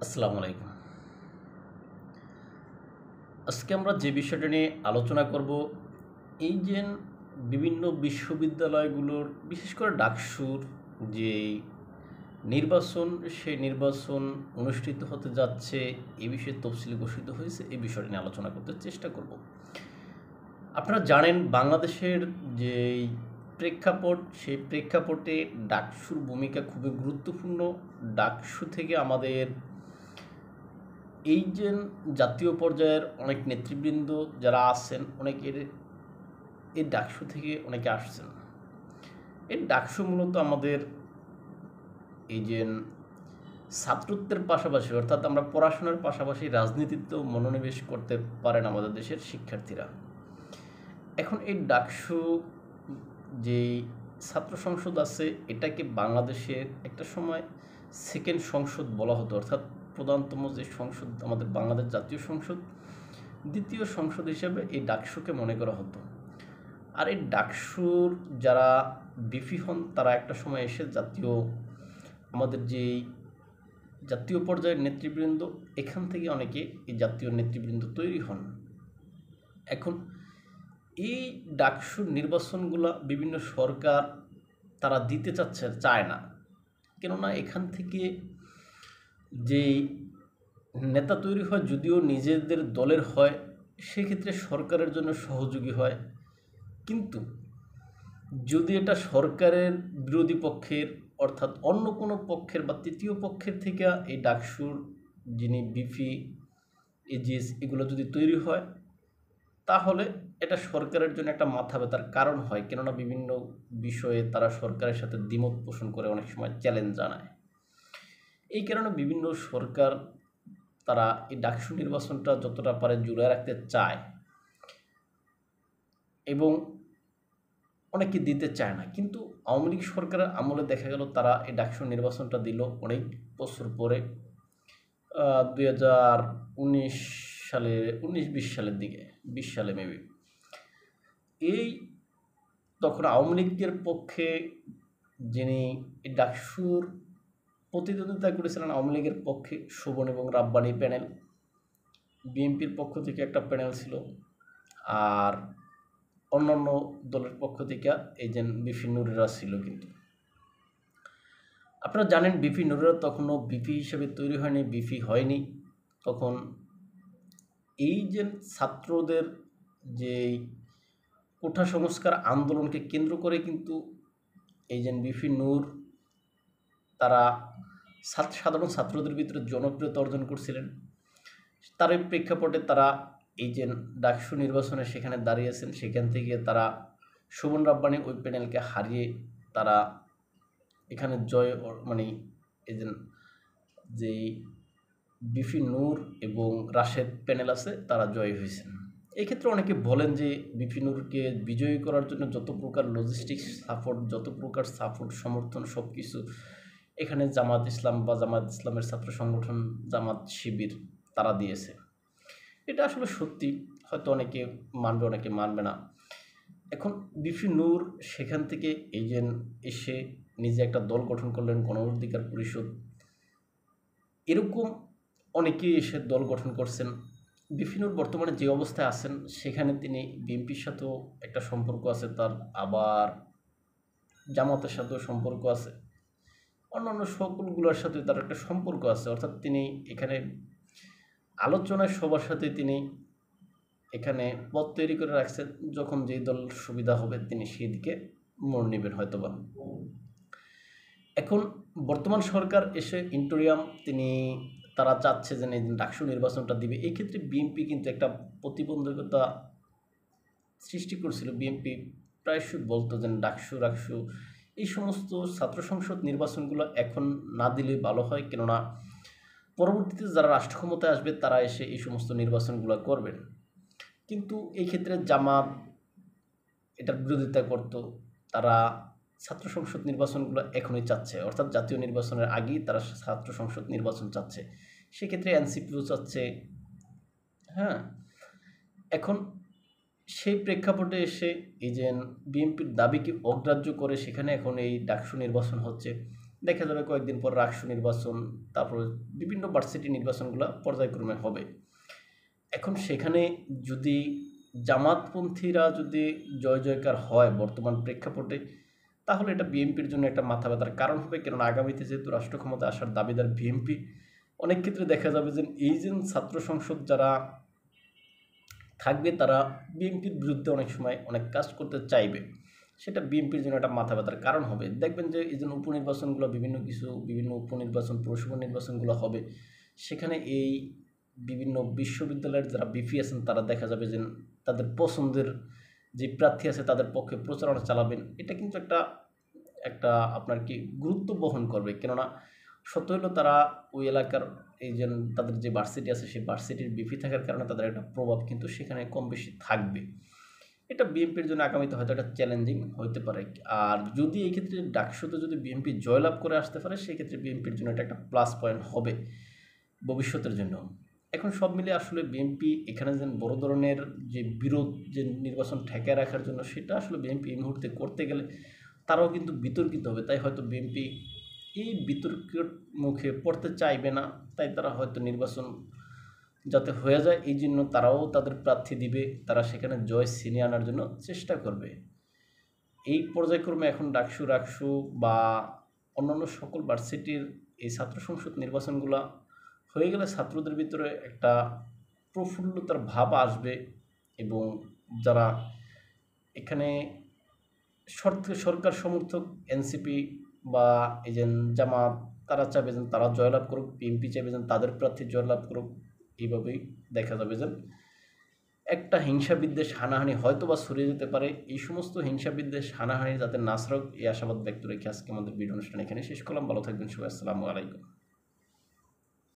আসসালামু আলাইকুম। আজকে আমরা যে বিষয়টা নিয়ে আলোচনা করব, এই যে বিভিন্ন বিশ্ববিদ্যালয়গুলোর বিশেষ করে ডাকসুর যে নির্বাচন, সেই নির্বাচন অনুষ্ঠিত হতে যাচ্ছে, এই বিষয়ে তফসিল ঘোষিত হয়েছে, এই বিষয়টা নিয়ে আলোচনা করতে চেষ্টা করব। আপনারা জানেন বাংলাদেশের যেই প্রেক্ষাপট, সেই প্রেক্ষাপটে ডাকসুর ভূমিকা খুবই গুরুত্বপূর্ণ। ডাকসু থেকে আমাদের এই যে জাতীয় পর্যায়ের অনেক নেতৃবৃন্দ যারা আছেন, অনেকের এই ডাকসু থেকে অনেকে আসছেন। এই ডাকসু মূলত আমাদের এই যে ছাত্রত্বের পাশাপাশি, অর্থাৎ আমরা পড়াশোনার পাশাপাশি রাজনীতিতেও মনোনিবেশ করতে পারেন আমাদের দেশের শিক্ষার্থীরা। এখন এই ডাকসু যেই ছাত্র সংসদ আছে, এটাকে বাংলাদেশের একটা সময় সেকেন্ড সংসদ বলা হতো, অর্থাৎ প্রধানতম যে সংসদ আমাদের বাংলাদেশ জাতীয় সংসদ, দ্বিতীয় সংসদ হিসেবে এই ডাকসুকে মনে করা হতো। আর এই ডাকসুর যারা বিপি হন, তারা একটা সময় এসে আমাদের যে জাতীয় পর্যায়ের নেতৃবৃন্দ, এখান থেকে অনেকে এই জাতীয় নেতৃবৃন্দ তৈরি হন। এখন এই ডাকসুর নির্বাচনগুলো বিভিন্ন সরকার তারা দিতে চায় না, কেননা এখান থেকে যে নেতা তৈরি হয়, যদিও নিজেদের দলের হয়, সেক্ষেত্রে সরকারের জন্য সহযোগী হয়। কিন্তু যদি এটা সরকারের বিরোধী পক্ষের, অর্থাৎ অন্য কোনো পক্ষের বা তৃতীয় পক্ষের থেকে এই ডাকসুর যিনি বিপি, এজিএস, এগুলো যদি তৈরি হয়, তাহলে এটা সরকারের জন্য একটা মাথা ব্যথার কারণ হয়, কেননা বিভিন্ন বিষয়ে তারা সরকারের সাথে দ্বিমত পোষণ করে, অনেক সময় চ্যালেঞ্জ জানায়। এই কারণে বিভিন্ন সরকার তারা এই ডাকসু নির্বাচনটা যতটা পারে জুড়ে রাখতে চায় এবং অনেকে দিতে চায় না। কিন্তু আওয়ামী লীগ সরকারের আমলে দেখা গেল তারা এই ডাকসু নির্বাচনটা দিল অনেক বছর পরে, 2019 সালে, 19-20 সালের দিকে, 20 সালে মেবি। এই তখন আওয়ামী লীগের পক্ষে যিনি এই ডাকসুর প্রতিদ্বন্দ্বিতা করেছিলেন, আওয়ামী লীগের পক্ষে শোভন এবং রাব্বানী প্যানেল, বিএনপির পক্ষ থেকে একটা প্যানেল ছিল, আর অন্যান্য দলের পক্ষ থেকে এই যে বিপি নুরেরা ছিল। কিন্তু আপনারা জানেন বিপি নুরেরা তখনও বিপি হিসেবে তৈরি হয়নি, বিপি হয়নি তখন। এই যে ছাত্রদের যে কোঠা সংস্কার আন্দোলনকে কেন্দ্র করে কিন্তু এই যে বিপি নূর তারা সাধারণ ছাত্রদের ভিতরে জনপ্রিয়তা অর্জন করছিলেন। তার এই প্রেক্ষাপটে তারা এই যে ডাকসু নির্বাচনে সেখানে দাঁড়িয়েছেন, সেখান থেকে তারা শোভন রাব্বানী ওই প্যানেলকে হারিয়ে তারা এখানে মানে এই যে বিপি নূর এবং রাশেদ প্যানেল আছে, তারা জয় হয়েছেন। এই ক্ষেত্রে অনেকে বলেন যে বিপি নূরকে বিজয়ী করার জন্য যত প্রকার লজিস্টিক্স সাপোর্ট, যত প্রকার সাপোর্ট, সমর্থন, সব কিছু এখানে জামাত ইসলাম বা জামাত ইসলামের ছাত্র সংগঠন জামাত শিবির তারা দিয়েছে। এটা আসলে সত্যি, হয়তো অনেকে মানবে, অনেকে মানবে না। এখন বিপি নূর সেখান থেকে এই যে এসে নিজে একটা দল গঠন করলেন, গণ অধিকার পরিষদ, এরকম অনেকেই এসে দল গঠন করছেন। বিপি নূর বর্তমানে যে অবস্থায় আছেন, সেখানে তিনি বিএনপির সাথেও একটা সম্পর্ক আছে তার, আবার জামাতের সাথেও সম্পর্ক আছে, অন্যান্য সকলগুলোর সাথে তার একটা সম্পর্ক আছে। অর্থাৎ তিনি এখানে আলোচনায় সবার সাথে তিনি এখানে পথ তৈরি করে রাখছেন, যখন যেই দল সুবিধা হবে তিনি সেই দিকে মোড় নেবেন হয়তোবা। এখন বর্তমান সরকার এসে ইন্টোরিয়াম তারা চাচ্ছে যে ডাকসু নির্বাচনটা দিবে। এই ক্ষেত্রে বিএনপি কিন্তু একটা প্রতিবন্ধকতা সৃষ্টি করছিল। বিএনপি প্রায়শই বলতো যে ডাকসু এই সমস্ত ছাত্র সংসদ নির্বাচনগুলো এখন না দিলে ভালো হয়, কেননা পরবর্তীতে যারা রাষ্ট্র ক্ষমতায় আসবে তারা এসে এই সমস্ত নির্বাচনগুলো করবেন। কিন্তু এই ক্ষেত্রে জামাত এটার বিরোধিতা করত। তারা ছাত্র সংসদ নির্বাচনগুলো এখনই চাচ্ছে, অর্থাৎ জাতীয় নির্বাচনের আগেই তারা ছাত্র সংসদ নির্বাচন চাচ্ছে। সেক্ষেত্রে এনসিপিও চাচ্ছে। হ্যাঁ, এখন সেই প্রেক্ষাপটে এসে এই যে বিএনপির দাবিকে অগ্রাহ্য করে সেখানে এখন এই ডাকসু নির্বাচন হচ্ছে। দেখা যাবে কয়েকদিন পর রাকসু নির্বাচন, তারপর বিভিন্ন ভার্সিটি নির্বাচনগুলো পর্যায়ক্রমে হবে। এখন সেখানে যদি জামাতপন্থীরা যদি জয় জয়কার হয় বর্তমান প্রেক্ষাপটে, তাহলে এটা বিএনপির জন্য একটা মাথা ব্যথার কারণ হবে। কেননা আগামীতে যেহেতু রাষ্ট্র ক্ষমতা আসার দাবিদার বিএনপি, অনেক ক্ষেত্রে দেখা যাবে যে এই যে ছাত্র সংসদ যারা থাকবে তারা বিএনপির বিরুদ্ধে অনেক সময় অনেক কাজ করতে চাইবে, সেটা বিএনপির জন্য একটা মাথা ব্যথার কারণ হবে। দেখবেন যে এই যে উপনির্বাচনগুলো বিভিন্ন উপনির্বাচন পৌরসভা নির্বাচনগুলো হবে, সেখানে এই বিভিন্ন বিশ্ববিদ্যালয়ের যারা বিপি আছেন তারা দেখা যাবে যে তাদের পছন্দের যে প্রার্থী আছে তাদের পক্ষে প্রচারণা চালাবেন। এটা কিন্তু একটা একটা আপনার কি গুরুত্ব বহন করবে। কেননা সত্য হলো তারা ওই এলাকার এই যে তাদের যে ভার্সিটি আছে সেই ভার্সিটির বিপি থাকার কারণে তাদের একটা প্রভাব কিন্তু সেখানে কম বেশি থাকবে। এটা বিএনপির জন্য আগামীতে হয়তো একটা চ্যালেঞ্জিং হতে পারে। আর যদি এই ক্ষেত্রে ডাকসুতে যদি বিএনপি জয়লাভ করে আসতে পারে, সেক্ষেত্রে বিএনপির জন্য এটা একটা প্লাস পয়েন্ট হবে ভবিষ্যতের জন্য। এখন সব মিলে আসলে বিএনপি এখানে যেন বড় ধরনের যে বিরোধ যে নির্বাচন ঠেকায় রাখার জন্য, সেটা আসলে বিএনপি এই মুহূর্তে করতে গেলে তারাও কিন্তু বিতর্কিত হবে। তাই হয়তো বিএনপি এই বিতর্কের মুখে পড়তে চাইবে না। তাই তারা হয়তো নির্বাচন যাতে হয়ে যায় এই জন্য তারাও তাদের প্রার্থী দিবে, তারা সেখানে জয় ছিনিয়ে আনার জন্য চেষ্টা করবে। এই পর্যায়ক্রমে এখন রাকসু বা অন্যান্য সকল ভার্সিটির এই ছাত্র সংসদ নির্বাচনগুলো হয়ে গেলে ছাত্রদের ভিতরে একটা প্রফুল্লতার ভাব আসবে এবং যারা এখানে সরকার সমর্থক এনসিপি বা এই যে জামাত, তারা চাইবে যেন তারা জয়লাভ করুক, বিএনপি চাইবে যেন তাদের প্রার্থী জয়লাভ করুক। এইভাবেই দেখা যাবে যে একটা হিংসা বিদ্বেষ হানাহানি হয়তো বা ছড়িয়ে যেতে পারে। এই সমস্ত হিংসা বিদ্বেষ হানাহানি যাতে না ছড়াক, এই আশাবাদ ব্যক্ত রেখে আজকে আমাদের ভিডিও অনুষ্ঠান এখানে শেষ করলাম। ভালো থাকবেন সবাই, আসসালামু আলাইকুম।